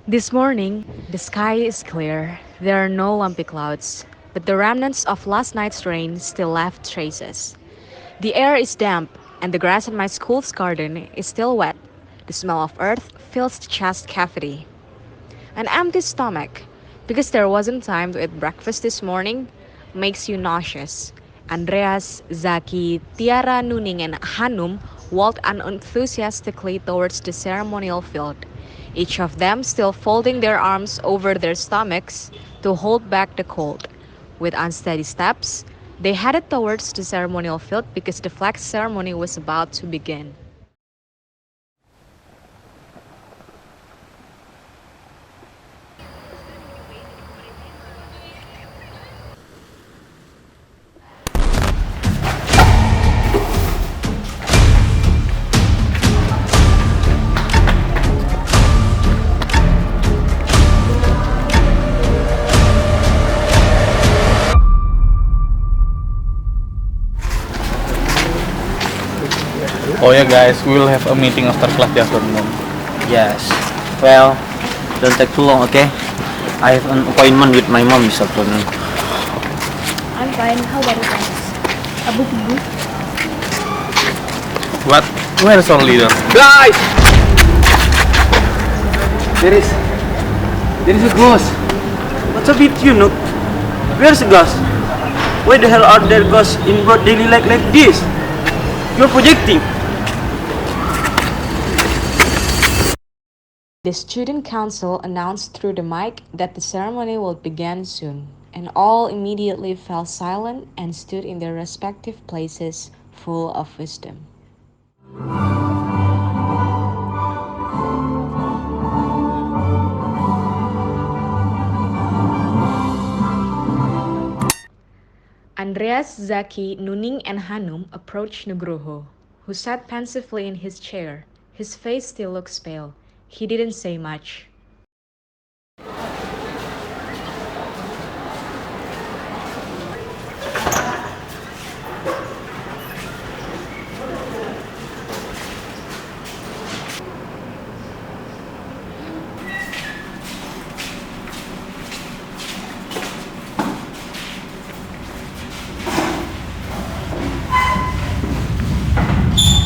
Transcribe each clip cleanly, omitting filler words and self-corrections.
This morning, the sky is clear. There are no lumpy clouds, but the remnants of last night's rain still left traces. The air is damp, and the grass in my school's garden is still wet. The smell of earth fills the chest cavity. An empty stomach, because there wasn't time to eat breakfast this morning, makes you nauseous. Andreas, Zaki, Tiara, Nuning, and Hanum walked unenthusiastically towards the ceremonial field, each of them still folding their arms over their stomachs to hold back the cold. With unsteady steps, they headed towards the ceremonial field because the flag ceremony was about to begin. Oh yeah guys, we will have a meeting after class this afternoon. Yes. Well, don't take too long, okay? I have an appointment with my mom this afternoon. I'm fine. How about you guys? Abu Bubu? What? Where is our leader? Guys! There is... There is a ghost. What's up with you, Nook? Where's the ghost? Why the hell are there ghosts in broad daily light like this? You're projecting. The student council announced through the mic that the ceremony will begin soon, and all immediately fell silent and stood in their respective places, full of wisdom. Andreas, Zaki, Nuning, and Hanum approached Nugroho, who sat pensively in his chair. His face still looks pale. He didn't say much.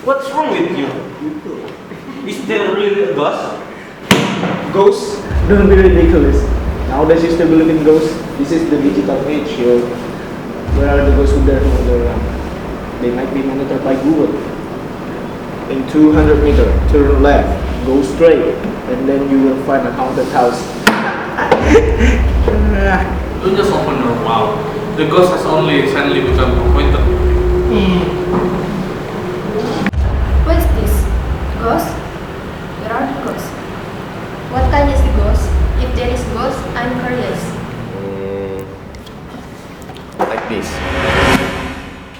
What's wrong with you? Is there really a ghost? Ghosts? Don't be ridiculous. Nowadays you still believe in ghosts? This is the digital age, yo. Where are the ghosts who dare to wander around? They might be monitored by Google. In 200 meters, turn left, go straight, and then you will find a haunted house. Don't just open your mouth. The ghost has only recently become acquainted. What is this? Ghost? Where are the ghosts? What kind is the ghost? If there is ghost, I'm curious. Like this.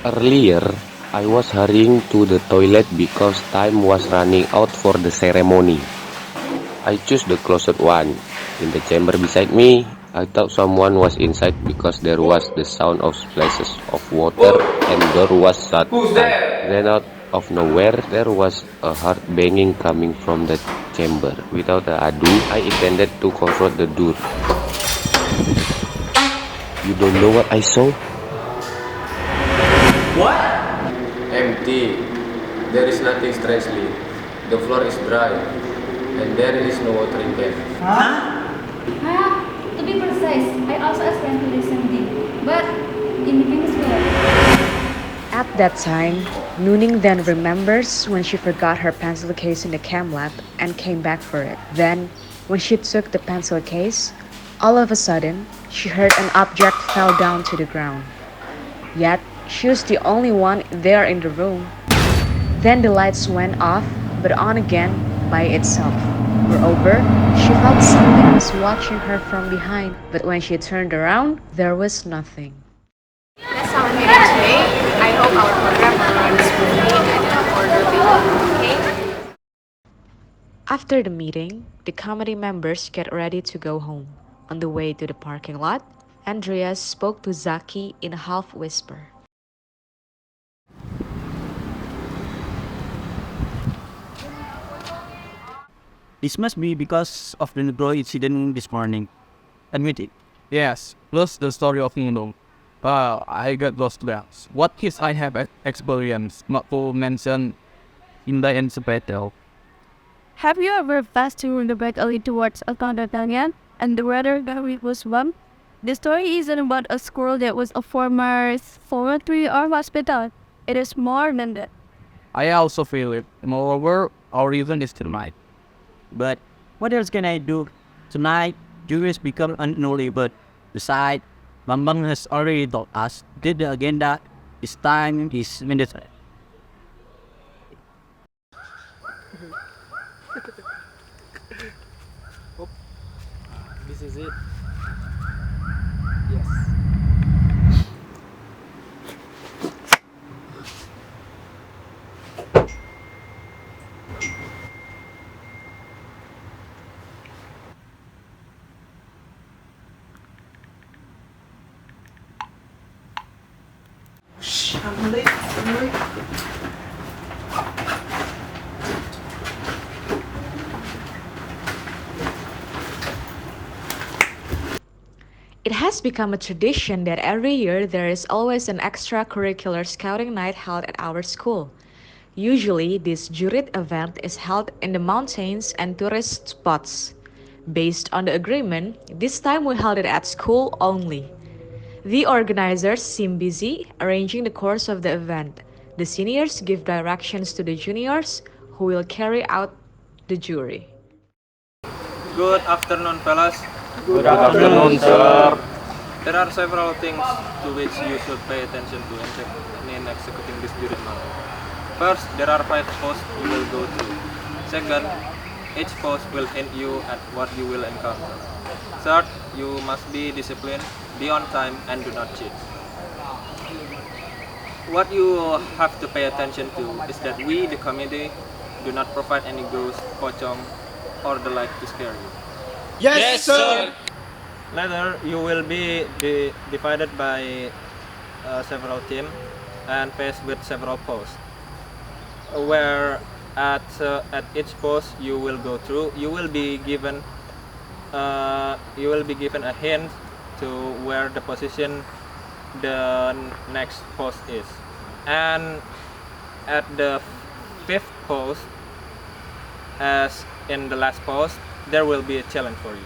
Earlier, I was hurrying to the toilet because time was running out for the ceremony. I chose the closest one. In the chamber beside me, I thought someone was inside because there was the sound of splashes of water and door was shut. Who's there? Then out of nowhere, there was a hard banging coming from the chamber. Without a ado, I intended to confront the door. You don't know what I saw? What? Empty. There is nothing strangely. The floor is dry, and there is no water in there. Huh? To be precise, I also experienced the same thing, but in the famous way. At that time, Nuning then remembers when she forgot her pencil case in the chem lab and came back for it. Then, when she took the pencil case, all of a sudden, she heard an object fell down to the ground. Yet, she was the only one there in the room. Then the lights went off, but on again by itself. Moreover, she felt something was watching her from behind, but when she turned around, there was nothing. That's our meeting today. I hope our program will run smoothly and in an orderly way, okay? After the meeting, the committee members get ready to go home. On the way to the parking lot, Andreas spoke to Zaki in a half whisper. This must be because of the Negro incident this morning. Admit it. Yes, plus the story of Nuno. I got lost there. What is I have experienced, not to mention in the Encepetel. Have you ever passed through the back alley towards Alcantarian and the weather very was warm? The story isn't about a school that was a former tree or hospital. It is more than that. I also feel it. Moreover, our reason is tonight. But what else can I do? Tonight, jurors become unruly, but besides, Bambang has already told us that the agenda this time is mandatory. This is it. It has become a tradition that every year there is always an extracurricular scouting night held at our school. Usually, this jurit event is held in the mountains and tourist spots. Based on the agreement, this time we held it at school only. The organizers seem busy arranging the course of the event. The seniors give directions to the juniors who will carry out the jury. Good afternoon, fellas. Good afternoon, sir. There are several things to which you should pay attention to in executing this jury matter. First, there are 5 posts you will go through. Second, each post will hint you at what you will encounter. Third, you must be disciplined, be on time, and do not cheat. What you have to pay attention to is that we, the committee, do not provide any ghost, pocong, or the like to scare you. Yes, sir. Later, you will be divided by several teams and faced with several posts. Where at each post you will go through, you will be given a hint to where the position the next post is. And at the 5th post, as in the last post, there will be a challenge for you.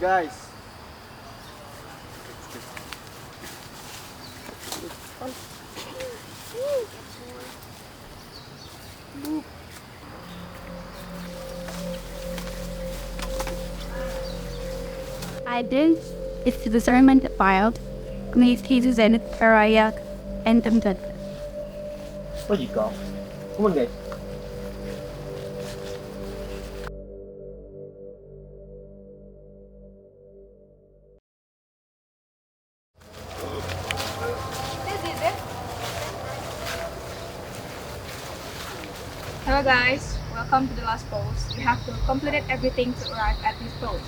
Guys. I did. It's the sermon filed. Please Jesus and Araya and tempted. What you call? Come on, guys. Hello guys, welcome to the last post. You have to complete everything to arrive at this post.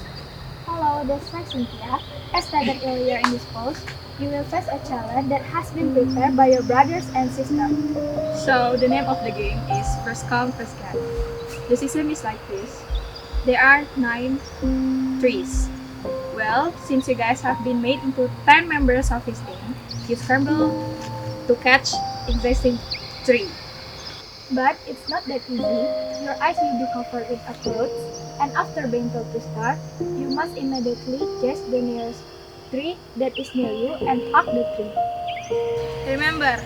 Hello, that's my Cynthia. As stated earlier in this post, you will face a challenge that has been prepared by your brothers and sisters. So the name of the game is First Come, First Get. The system is like this. There are 9 trees. Well, since you guys have been made into 10 members of his team, you scramble to catch existing 3. But it's not that easy. Your eyes will be covered with a cloth, and after being told to start, you must immediately chase the nearest tree that is near you and hug the tree. Remember,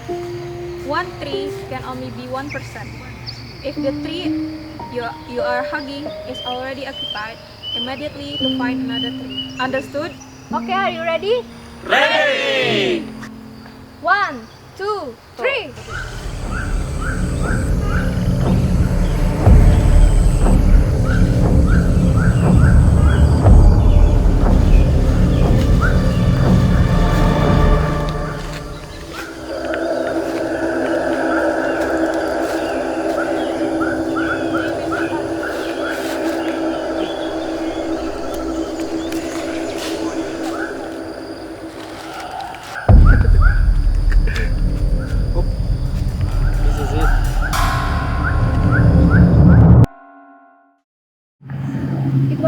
one tree can only be 1%. If the tree you are hugging is already occupied, immediately to find another tree. Understood? Okay, are you ready? Ready! 1, 2, 3.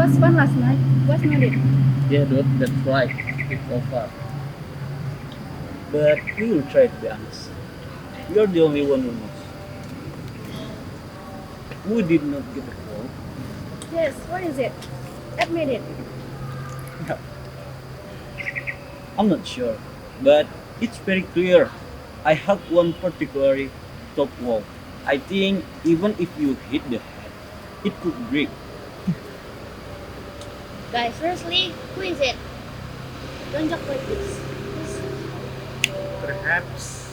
was fun last night, wasn't it? Yeah, dude, that's right. It's over. But we will try to be honest. We are the only one who knows. Who did not get the call? Yes, what is it? Admit it. I'm not sure, but it's very clear. I hugged one particularly top wall. I think even if you hit the head, it could break. Guys, seriously, who is it? Don't joke like this. Perhaps.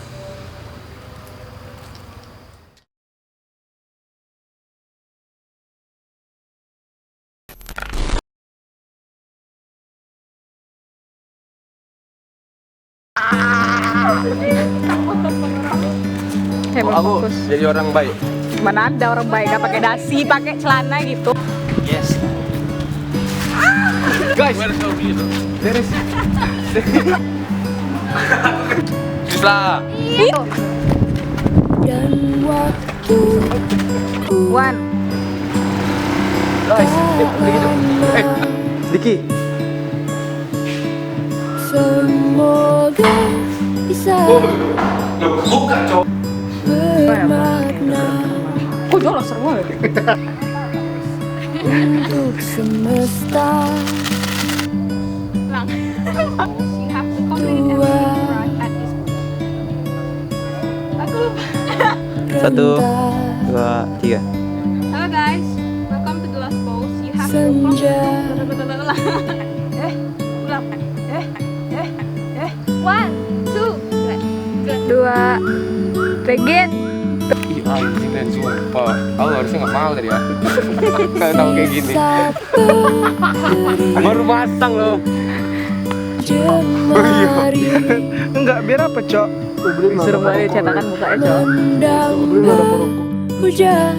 Aku jadi orang baik. Mana ada orang baik gak pakai dasi, pakai celana gitu. Yes. Guys, there is. Sisla. One. Guys, begitu. Diki. Semoga bisa Buka, cowok. bermakna Kok jual semua? untuk semesta. You have to complete everything right at this point. Aku lupa. 1, 2, 3. Hello guys, welcome to the last pose. You have to Senja. ulang. 1, 2, 2. Begin. Ih, anjing keren sumpah. Aku harusnya nggak mau tadi ya. Nggak tahu kayak gini. Satu Baru masang loh. jemari Enggak, biar apa, Cok? Suruh balik cetakan mukanya, Cok. mendambang hujan